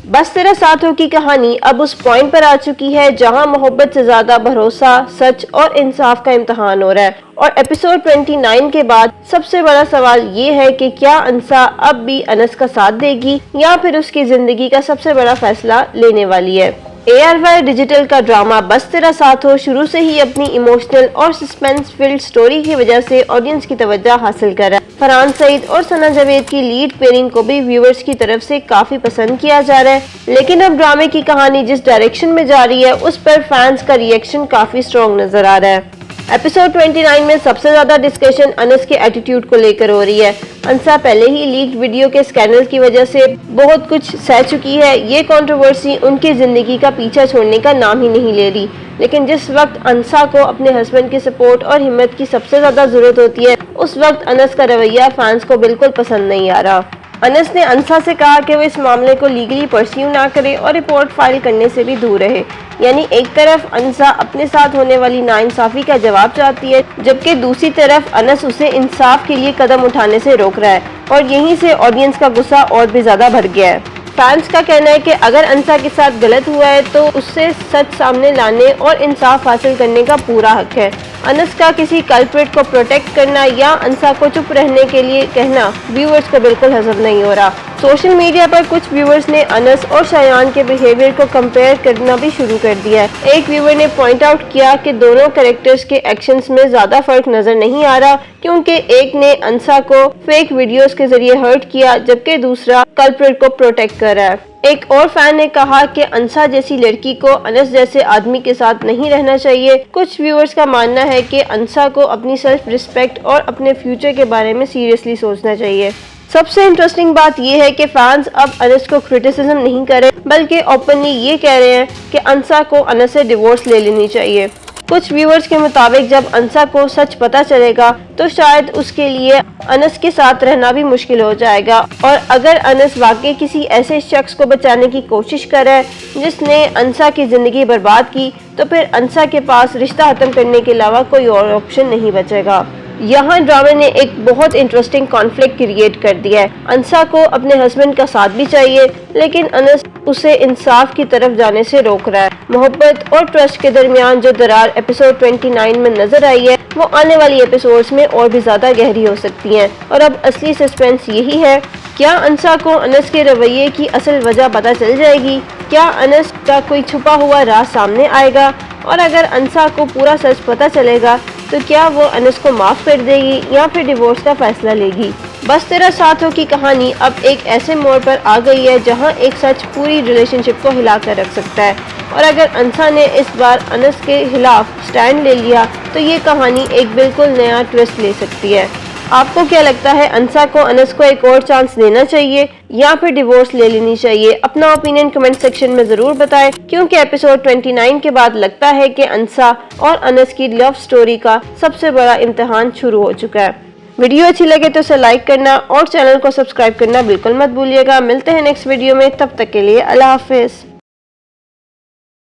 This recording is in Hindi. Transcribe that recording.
बस तेरा साथ हो की कहानी अब उस पॉइंट पर आ चुकी है जहां मोहब्बत से ज्यादा भरोसा, सच और इंसाफ का इम्तिहान हो रहा है। और एपिसोड 29 के बाद सबसे बड़ा सवाल ये है कि क्या अंसा अब भी अनस का साथ देगी या फिर उसकी जिंदगी का सबसे बड़ा फैसला लेने वाली है। ARY डिजिटल का ड्रामा बस तेरा साथ हो शुरू से ही अपनी इमोशनल और सस्पेंस फिल्ड स्टोरी की वजह से ऑडियंस की तवज्जो हासिल कर रहा है। फरहान सईद और सना जावेद की लीड पेयरिंग को भी व्यूअर्स की तरफ से काफी पसंद किया जा रहा है। लेकिन अब ड्रामे की कहानी जिस डायरेक्शन में जा रही है उस पर फैंस का रिएक्शन काफी स्ट्रॉन्ग नजर आ रहा है। एपिसोड 29 में सबसे ज्यादा डिस्कशन अनस के एटीट्यूड को लेकर हो रही है। अंसा पहले ही लीक्ड वीडियो के स्कैंडल की वजह से बहुत कुछ सह चुकी है। ये कंट्रोवर्सी उनकी जिंदगी का पीछा छोड़ने का नाम ही नहीं ले रही। लेकिन जिस वक्त अंसा को अपने हस्बैंड की सपोर्ट और हिम्मत की सबसे ज्यादा जरूरत होती है उस वक्त अनस का रवैया फैंस को बिल्कुल पसंद नहीं आ रहा। अनस ने अंसा से कहा कि वो इस मामले को लीगली परस्यू ना करे और रिपोर्ट फाइल करने से भी दूर रहे। यानी एक तरफ अंसा अपने साथ होने वाली नाइंसाफी का जवाब चाहती है, जबकि दूसरी तरफ अनस उसे इंसाफ के लिए कदम उठाने से रोक रहा है। और यहीं से ऑडियंस का गुस्सा और भी ज्यादा भर गया है। फैंस का कहना है कि अगर अंसा के साथ गलत हुआ है तो उससे सच सामने लाने और इंसाफ हासिल करने का पूरा हक है। अनस का किसी कल्प्रिट को प्रोटेक्ट करना या अंसा को चुप रहने के लिए कहना व्यूअर्स को बिल्कुल हजम नहीं हो रहा। सोशल मीडिया पर कुछ व्यूअर्स ने अनस और शायान के बिहेवियर को कंपेयर करना भी शुरू कर दिया है। एक व्यूअर ने पॉइंट आउट किया कि दोनों कैरेक्टर्स के एक्शंस में ज्यादा फर्क नजर नहीं आ रहा, क्योंकि एक ने अंसा को फेक वीडियोस के जरिए हर्ट किया जबकि दूसरा कल्प्रिट को प्रोटेक्ट कर रहा है। एक और फैन ने कहा कि अंसा जैसी लड़की को अनस जैसे आदमी के साथ नहीं रहना चाहिए। कुछ व्यूअर्स का मानना है कि अंसा को अपनी सेल्फ रिस्पेक्ट और अपने फ्यूचर के बारे में सीरियसली सोचना चाहिए। सबसे इंटरेस्टिंग बात यह है कि फैंस अब अनस को क्रिटिसिज्म नहीं कर रहे बल्कि ओपनली ये कह रहे हैं कि अंसा को अनस से डिवोर्स ले लेनी चाहिए। कुछ व्यूअर्स के मुताबिक जब अंसा को सच पता चलेगा तो शायद उसके लिए अनस के साथ रहना भी मुश्किल हो जाएगा। और अगर अनस वाकई किसी ऐसे शख्स को बचाने की कोशिश कर रहा है जिसने अंसा की जिंदगी बर्बाद की तो फिर अंसा के पास रिश्ता खत्म करने के अलावा कोई और ऑप्शन नहीं बचेगा। यहाँ ड्रामे ने एक बहुत इंटरेस्टिंग कॉन्फ्लिक्ट क्रिएट कर दिया है। अंसा को अपने हस्बैंड का साथ भी चाहिए लेकिन अनस उसे इंसाफ की तरफ जाने से रोक रहा है। मोहब्बत और ट्रस्ट के दरमियान जो दरार एपिसोड 29 में नजर आई है वो आने वाली एपिसोड्स में और भी ज्यादा गहरी हो सकती है। और अब असली सस्पेंस यही है, क्या अंसा को अनस के रवैये की असल वजह पता चल जाएगी? क्या अनस का कोई छुपा हुआ राज सामने आएगा? और अगर अंसा को पूरा सच पता चलेगा तो क्या वो अनस को माफ कर देगी या फिर डिवोर्स का फैसला लेगी? बस तेरा साथ हो की कहानी अब एक ऐसे मोड़ पर आ गई है जहां एक सच पूरी रिलेशनशिप को हिला कर रख सकता है। और अगर अंसा ने इस बार अनस के खिलाफ स्टैंड ले लिया तो ये कहानी एक बिल्कुल नया ट्विस्ट ले सकती है। आपको क्या लगता है, अंसा को अनस को एक और चांस देना चाहिए या फिर डिवोर्स ले लेनी चाहिए? अपना ओपिनियन कमेंट सेक्शन में जरूर बताएं, क्योंकि एपिसोड 29 के बाद लगता है कि अंसा और अनस की लव स्टोरी का सबसे बड़ा इम्तिहान शुरू हो चुका है। वीडियो अच्छी लगे तो इसे लाइक करना और चैनल को सब्सक्राइब करना बिल्कुल मत भूलिएगा। मिलते हैं नेक्स्ट वीडियो में, तब तक के लिए अल्लाह हाफिज।